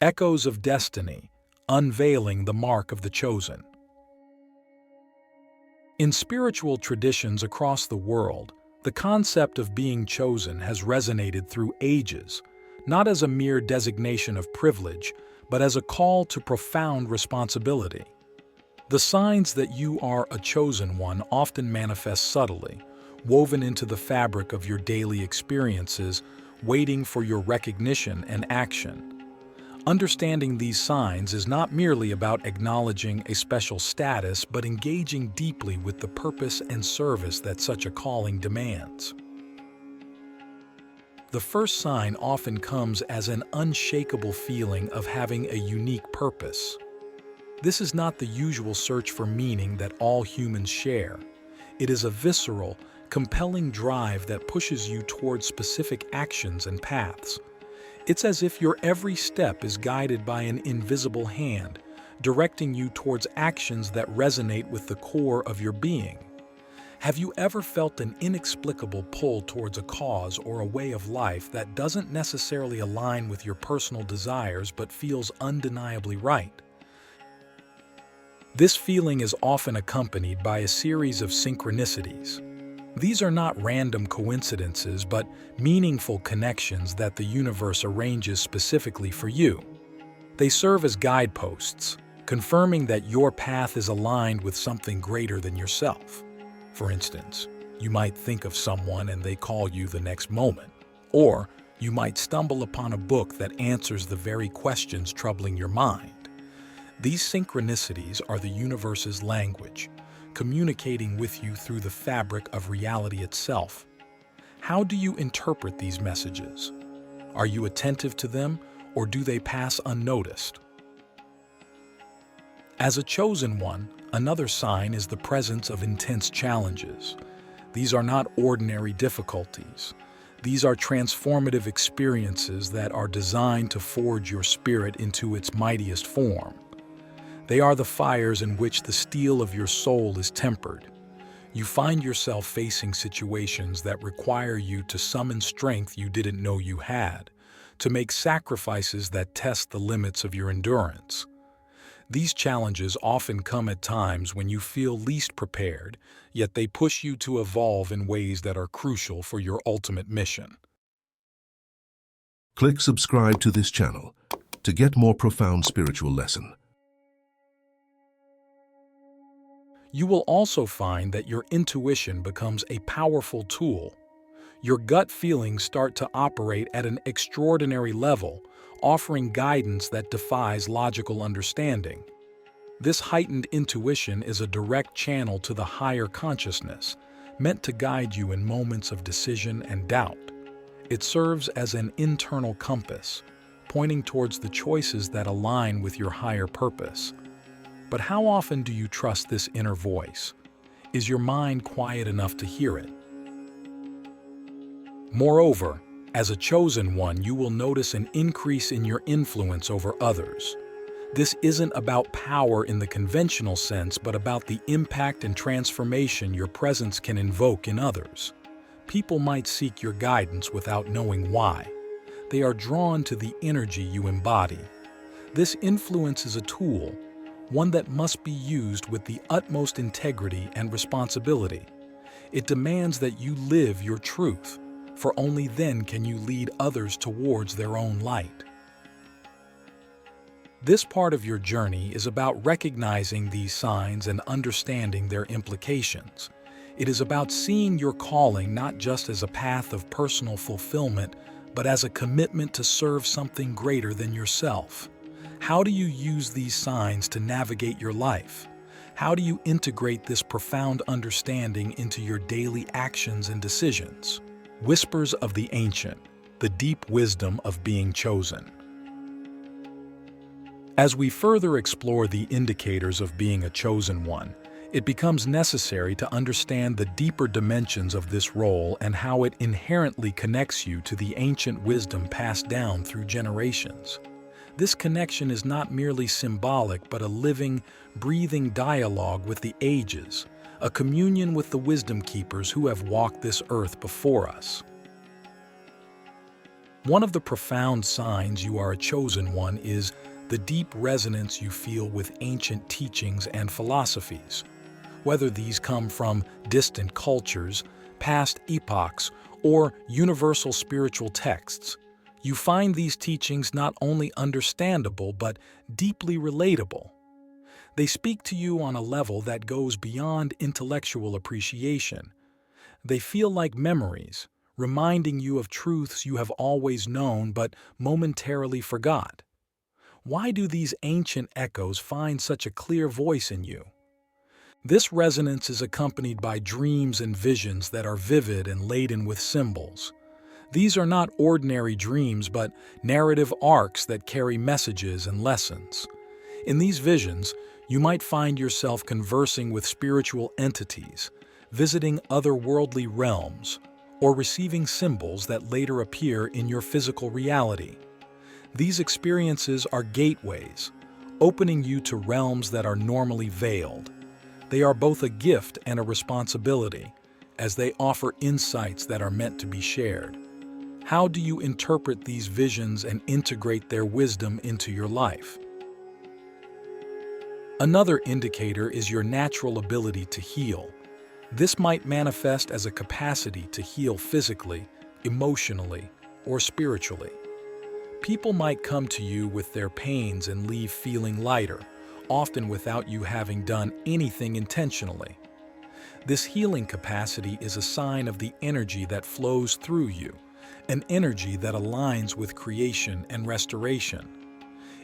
Echoes of destiny, unveiling the mark of the chosen. In spiritual traditions across the world, the concept of being chosen has resonated through ages, not as a mere designation of privilege, but as a call to profound responsibility. The signs that you are a chosen one often manifest subtly, woven into the fabric of your daily experiences, waiting for your recognition and action. Understanding these signs is not merely about acknowledging a special status, but engaging deeply with the purpose and service that such a calling demands. The first sign often comes as an unshakable feeling of having a unique purpose. This is not the usual search for meaning that all humans share. It is a visceral, compelling drive that pushes you toward specific actions and paths. It's as if your every step is guided by an invisible hand, directing you towards actions that resonate with the core of your being. Have you ever felt an inexplicable pull towards a cause or a way of life that doesn't necessarily align with your personal desires but feels undeniably right? This feeling is often accompanied by a series of synchronicities. These are not random coincidences, but meaningful connections that the universe arranges specifically for you. They serve as guideposts, confirming that your path is aligned with something greater than yourself. For instance, you might think of someone and they call you the next moment. Or you might stumble upon a book that answers the very questions troubling your mind. These synchronicities are the universe's language, communicating with you through the fabric of reality itself. How do you interpret these messages? Are you attentive to them, or do they pass unnoticed? As a chosen one, another sign is the presence of intense challenges. These are not ordinary difficulties. These are transformative experiences that are designed to forge your spirit into its mightiest form. They are the fires in which the steel of your soul is tempered. You find yourself facing situations that require you to summon strength you didn't know you had, to make sacrifices that test the limits of your endurance. These challenges often come at times when you feel least prepared, yet they push you to evolve in ways that are crucial for your ultimate mission. Click subscribe to this channel to get more profound spiritual lesson. You will also find that your intuition becomes a powerful tool. Your gut feelings start to operate at an extraordinary level, offering guidance that defies logical understanding. This heightened intuition is a direct channel to the higher consciousness, meant to guide you in moments of decision and doubt. It serves as an internal compass, pointing towards the choices that align with your higher purpose. But how often do you trust this inner voice? Is your mind quiet enough to hear it? Moreover, as a chosen one, you will notice an increase in your influence over others. This isn't about power in the conventional sense, but about the impact and transformation your presence can invoke in others. People might seek your guidance without knowing why. They are drawn to the energy you embody. This influence is a tool, one that must be used with the utmost integrity and responsibility. It demands that you live your truth, for only then can you lead others towards their own light. This part of your journey is about recognizing these signs and understanding their implications. It is about seeing your calling not just as a path of personal fulfillment, but as a commitment to serve something greater than yourself. How do you use these signs to navigate your life? How do you integrate this profound understanding into your daily actions and decisions? Whispers of the Ancient, the deep wisdom of being chosen. As we further explore the indicators of being a chosen one, it becomes necessary to understand the deeper dimensions of this role and how it inherently connects you to the ancient wisdom passed down through generations. This connection is not merely symbolic, but a living, breathing dialogue with the ages, a communion with the wisdom keepers who have walked this earth before us. One of the profound signs you are a chosen one is the deep resonance you feel with ancient teachings and philosophies. Whether these come from distant cultures, past epochs, or universal spiritual texts, you find these teachings not only understandable but deeply relatable. They speak to you on a level that goes beyond intellectual appreciation. They feel like memories, reminding you of truths you have always known but momentarily forgot. Why do these ancient echoes find such a clear voice in you? This resonance is accompanied by dreams and visions that are vivid and laden with symbols. These are not ordinary dreams, but narrative arcs that carry messages and lessons. In these visions, you might find yourself conversing with spiritual entities, visiting otherworldly realms, or receiving symbols that later appear in your physical reality. These experiences are gateways, opening you to realms that are normally veiled. They are both a gift and a responsibility, as they offer insights that are meant to be shared. How do you interpret these visions and integrate their wisdom into your life? Another indicator is your natural ability to heal. This might manifest as a capacity to heal physically, emotionally, or spiritually. People might come to you with their pains and leave feeling lighter, often without you having done anything intentionally. This healing capacity is a sign of the energy that flows through you, an energy that aligns with creation and restoration.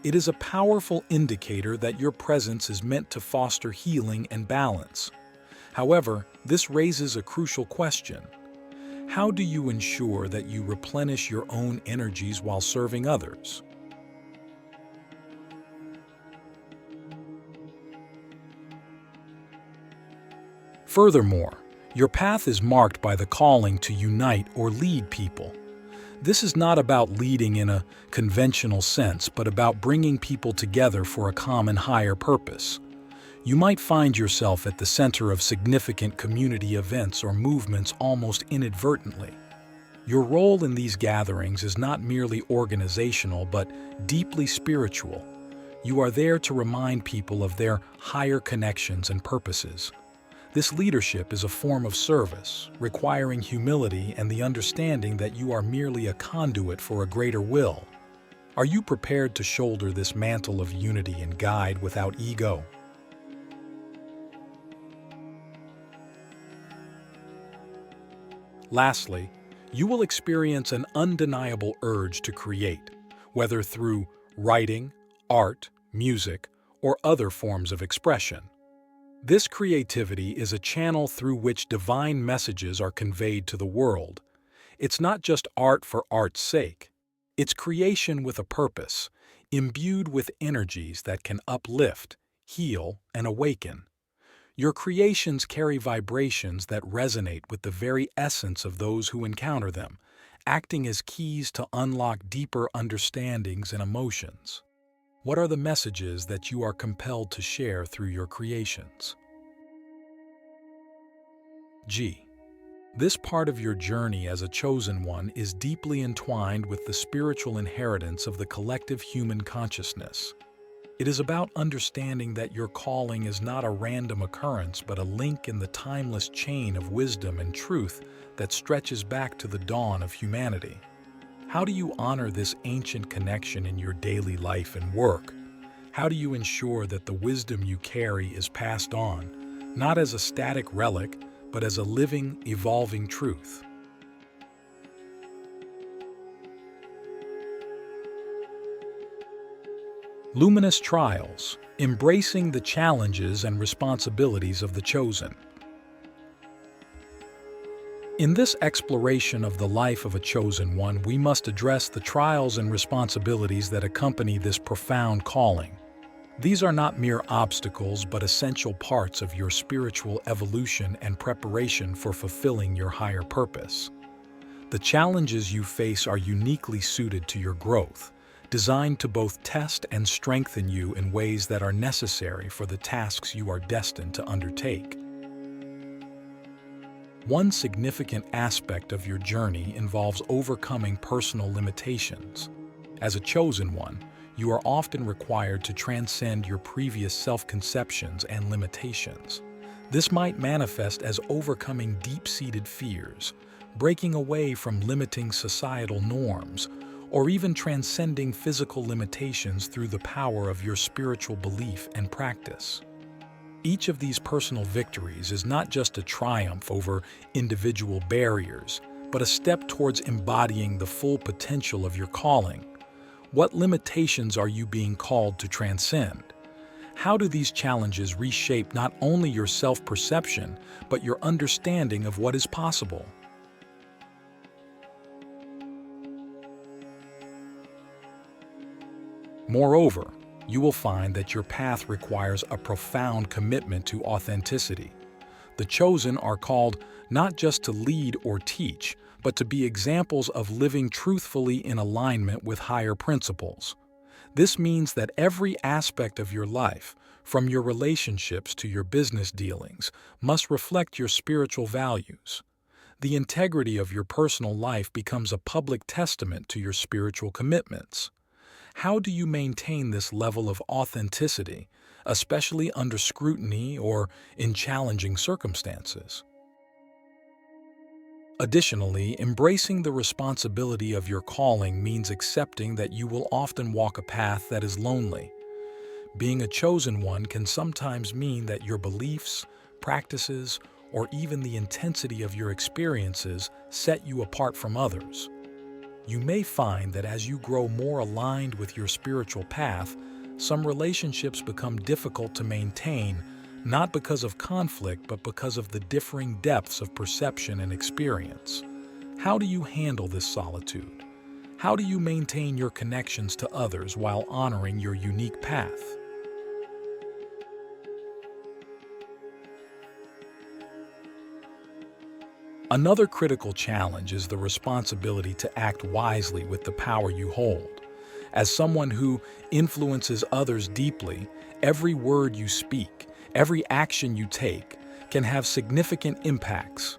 It is a powerful indicator that your presence is meant to foster healing and balance. However, this raises a crucial question. How do you ensure that you replenish your own energies while serving others? Furthermore, your path is marked by the calling to unite or lead people. This is not about leading in a conventional sense, but about bringing people together for a common higher purpose. You might find yourself at the center of significant community events or movements almost inadvertently. Your role in these gatherings is not merely organizational, but deeply spiritual. You are there to remind people of their higher connections and purposes. This leadership is a form of service, requiring humility and the understanding that you are merely a conduit for a greater will. Are you prepared to shoulder this mantle of unity and guide without ego? Lastly, you will experience an undeniable urge to create, whether through writing, art, music, or other forms of expression. This creativity is a channel through which divine messages are conveyed to the world. It's not just art for art's sake. It's creation with a purpose, imbued with energies that can uplift, heal, and awaken. Your creations carry vibrations that resonate with the very essence of those who encounter them, acting as keys to unlock deeper understandings and emotions. What are the messages that you are compelled to share through your creations? G. This part of your journey as a chosen one is deeply entwined with the spiritual inheritance of the collective human consciousness. It is about understanding that your calling is not a random occurrence but a link in the timeless chain of wisdom and truth that stretches back to the dawn of humanity. How do you honor this ancient connection in your daily life and work? How do you ensure that the wisdom you carry is passed on, not as a static relic, but as a living, evolving truth? Luminous trials, embracing the challenges and responsibilities of the chosen. In this exploration of the life of a chosen one, we must address the trials and responsibilities that accompany this profound calling. These are not mere obstacles, but essential parts of your spiritual evolution and preparation for fulfilling your higher purpose. The challenges you face are uniquely suited to your growth, designed to both test and strengthen you in ways that are necessary for the tasks you are destined to undertake. One significant aspect of your journey involves overcoming personal limitations. As a chosen one, you are often required to transcend your previous self-conceptions and limitations. This might manifest as overcoming deep-seated fears, breaking away from limiting societal norms, or even transcending physical limitations through the power of your spiritual belief and practice. Each of these personal victories is not just a triumph over individual barriers, but a step towards embodying the full potential of your calling. What limitations are you being called to transcend? How do these challenges reshape not only your self-perception, but your understanding of what is possible? Moreover, you will find that your path requires a profound commitment to authenticity. The chosen are called not just to lead or teach, but to be examples of living truthfully in alignment with higher principles. This means that every aspect of your life, from your relationships to your business dealings, must reflect your spiritual values. The integrity of your personal life becomes a public testament to your spiritual commitments. How do you maintain this level of authenticity, especially under scrutiny or in challenging circumstances? Additionally, embracing the responsibility of your calling means accepting that you will often walk a path that is lonely. Being a chosen one can sometimes mean that your beliefs, practices, or even the intensity of your experiences set you apart from others. You may find that as you grow more aligned with your spiritual path, some relationships become difficult to maintain, not because of conflict, but because of the differing depths of perception and experience. How do you handle this solitude? How do you maintain your connections to others while honoring your unique path? Another critical challenge is the responsibility to act wisely with the power you hold. As someone who influences others deeply, every word you speak, every action you take, can have significant impacts.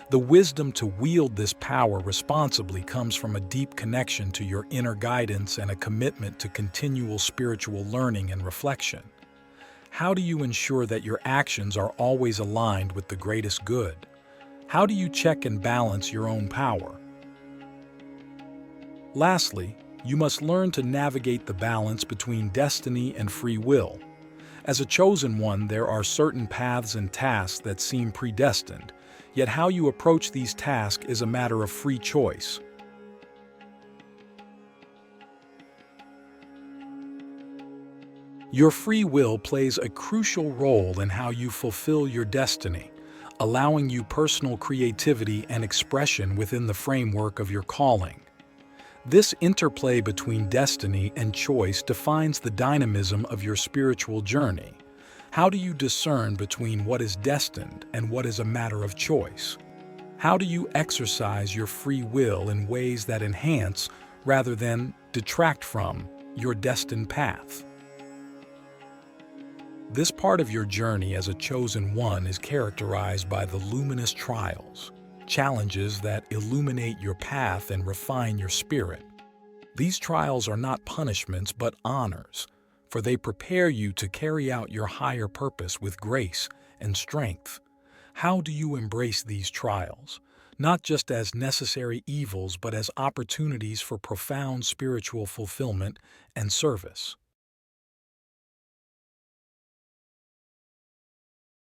The wisdom to wield this power responsibly comes from a deep connection to your inner guidance and a commitment to continual spiritual learning and reflection. How do you ensure that your actions are always aligned with the greatest good? How do you check and balance your own power? Lastly, you must learn to navigate the balance between destiny and free will. As a chosen one, there are certain paths and tasks that seem predestined, yet how you approach these tasks is a matter of free choice. Your free will plays a crucial role in how you fulfill your destiny, allowing you personal creativity and expression within the framework of your calling. This interplay between destiny and choice defines the dynamism of your spiritual journey. How do you discern between what is destined and what is a matter of choice? How do you exercise your free will in ways that enhance, rather than detract from, your destined path? This part of your journey as a chosen one is characterized by the luminous trials, challenges that illuminate your path and refine your spirit. These trials are not punishments but honors, for they prepare you to carry out your higher purpose with grace and strength. How do you embrace these trials, not just as necessary evils but as opportunities for profound spiritual fulfillment and service?